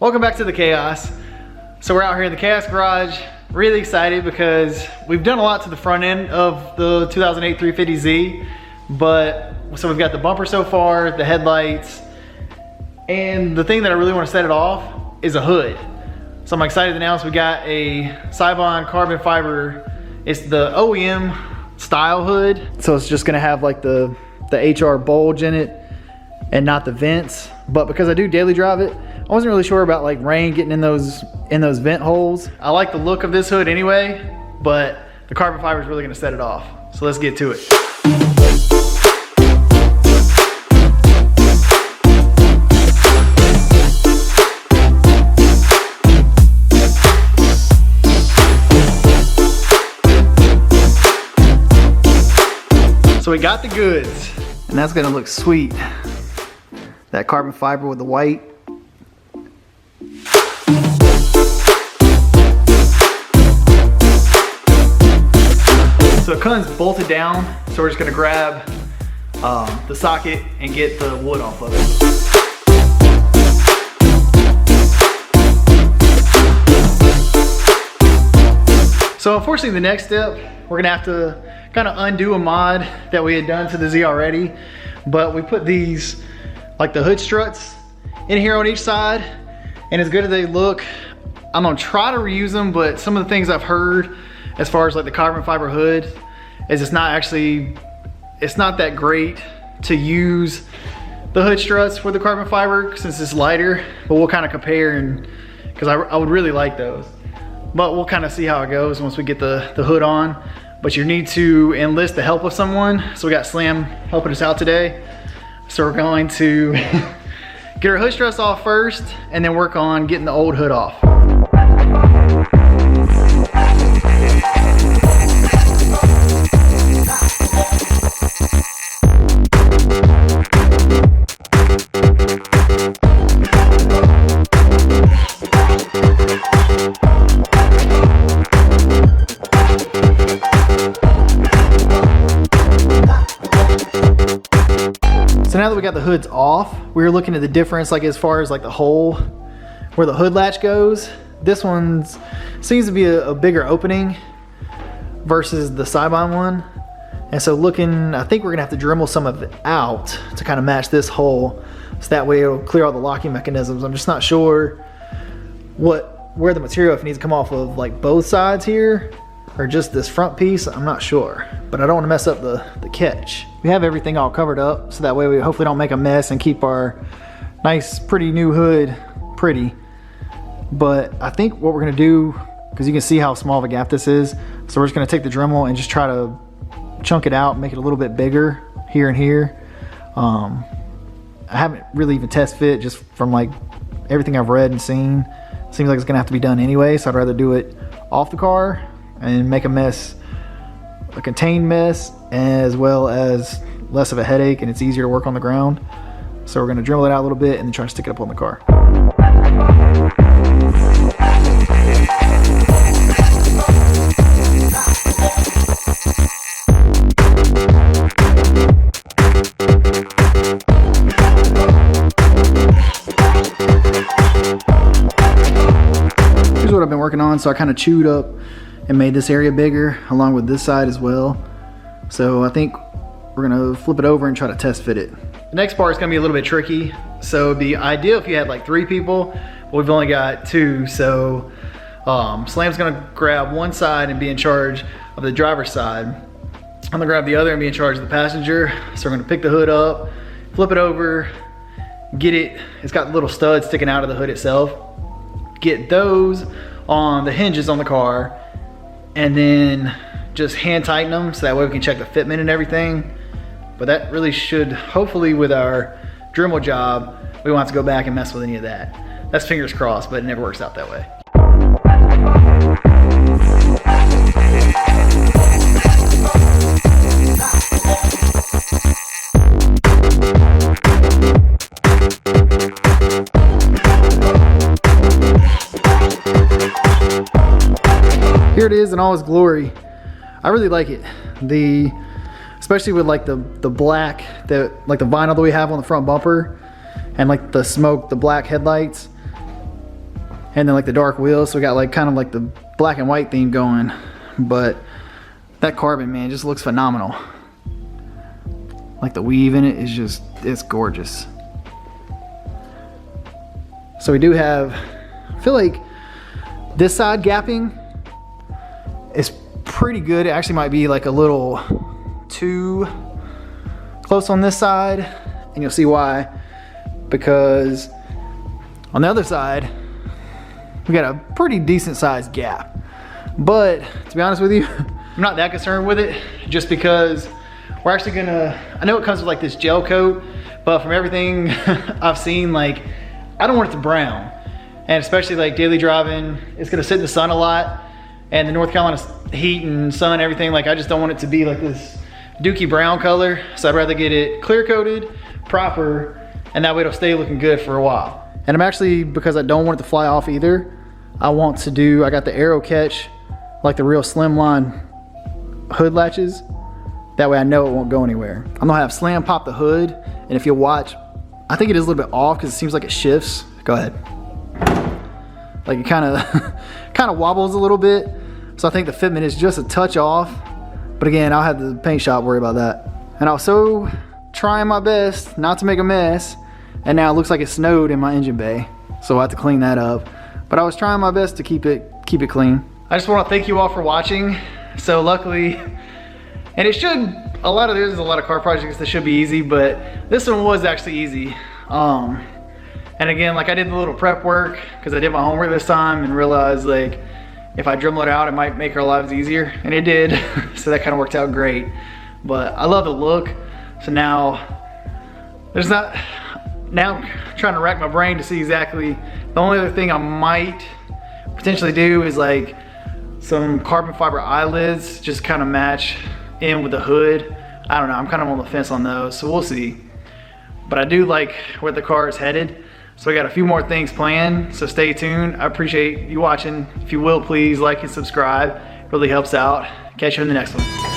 Welcome back to the chaos. So we're out here in the chaos garage, really excited because we've done a lot to the front end of the 2008 350Z, but so we've got the bumper so far, the headlights, and the thing that I really want to set it off is a hood. So I'm excited to announce we got a Seibon carbon fiber. It's the OEM style hood. So it's just gonna have like the HR bulge in it and not the vents. But because I do daily drive it, I wasn't really sure about like rain getting in those vent holes. I like the look of this hood anyway, but the carbon fiber is really gonna set it off. So let's get to it. So we got the goods, and that's gonna look sweet. That carbon fiber with the white. So it comes bolted down, so we're just gonna grab the socket and get the wood off of it. So unfortunately the next step, we're gonna have to kind of undo a mod that we had done to the Z already, but we put these, like the hood struts in here on each side, and as good as they look, I'm gonna try to reuse them, but some of the things I've heard as far as like the carbon fiber hood is it's not that great to use the hood struts with the carbon fiber since it's lighter, but we'll kind of compare, and because I would really like those, but we'll kind of see how it goes once we get the hood on. But you need to enlist the help of someone. So we got Slam helping us out today. So we're going to get our hood struts off first and then work on getting the old hood off. So now that we got the hoods off, we were looking at the difference, like as far as like the hole where the hood latch goes. This one seems to be a bigger opening versus the Seibon one. And so I think we're gonna have to Dremel some of it out to kind of match this hole, so that way it'll clear all the locking mechanisms. I'm just not sure where the material, if it needs to come off of like both sides here or just this front piece. I'm not sure, but I don't want to mess up the catch. We have everything all covered up, so that way we hopefully don't make a mess and keep our nice pretty new hood pretty. But I think what we're gonna do, because you can see how small of a gap this is, so we're just gonna take the Dremel and just try to chunk it out, make it a little bit bigger here and here. I haven't really even test fit, just from like everything I've read and seen. Seems like it's gonna have to be done anyway, so I'd rather do it off the car and make a mess, a contained mess, as well as less of a headache, and it's easier to work on the ground. So we're gonna Dremel it out a little bit and then try to stick it up on the car. Here's what I've been working on. So I kind of chewed up and made this area bigger along with this side as well. So I think we're gonna flip it over and try to test fit it. The next part is gonna be a little bit tricky. So it'd be ideal if you had like 3 people, but we've only got 2. So Slam's gonna grab one side and be in charge of the driver's side. I'm gonna grab the other and be in charge of the passenger. So we're gonna pick the hood up, flip it over, get it, it's got little studs sticking out of the hood itself. Get those on the hinges on the car, and then just hand tighten them so that way we can check the fitment and everything. But that really should, hopefully with our Dremel job, we won't have to go back and mess with any of that. That's fingers crossed, but it never works out that way. Here it is in all its glory. I really like it. Especially with like the black, like the vinyl that we have on the front bumper, and like the black headlights. and then like the dark wheels. So we got like kind of like the black and white theme going, but that carbon, man, just looks phenomenal. Like the weave in it is just, it's gorgeous. So we do have, I feel like this side gapping is pretty good. It actually might be like a little too close on this side, and you'll see why. Because on the other side, we got a pretty decent sized gap. But to be honest with you, I'm not that concerned with it, just because we're actually gonna, I know it comes with like this gel coat, but from everything I've seen, like, I don't want it to brown. And especially like daily driving, it's gonna sit in the sun a lot, and the North Carolina heat and sun, everything, like I just don't want it to be like this dookie brown color. So I'd rather get it clear coated, proper, and that way it'll stay looking good for a while. And I'm actually, because I don't want it to fly off either, I want to do, I got the Aero Catch, like the real slimline hood latches. That way I know it won't go anywhere. I'm gonna have Slam pop the hood, and if you'll watch, I think it is a little bit off because it seems like it shifts. Go ahead. Like it kind of wobbles a little bit. So I think the fitment is just a touch off. But again, I'll have the paint shop worry about that. And I was so trying my best not to make a mess, and now it looks like it snowed in my engine bay. So I have to clean that up. But I was trying my best to keep it clean. I just want to thank you all for watching. So luckily, and it should, there's a lot of car projects that should be easy, but this one was actually easy. And again, like I did the little prep work because I did my homework this time and realized like if I Dremel it out, it might make our lives easier, and it did. So that kind of worked out great. But I love the look. So now I'm trying to rack my brain to see exactly. The only other thing I might potentially do is like some carbon fiber eyelids, just kind of match in with the hood. I don't know, I'm kind of on the fence on those, so we'll see. But I do like where the car is headed. So I got a few more things planned, so stay tuned. I appreciate you watching. If you will, please like and subscribe. It really helps out. Catch you in the next one.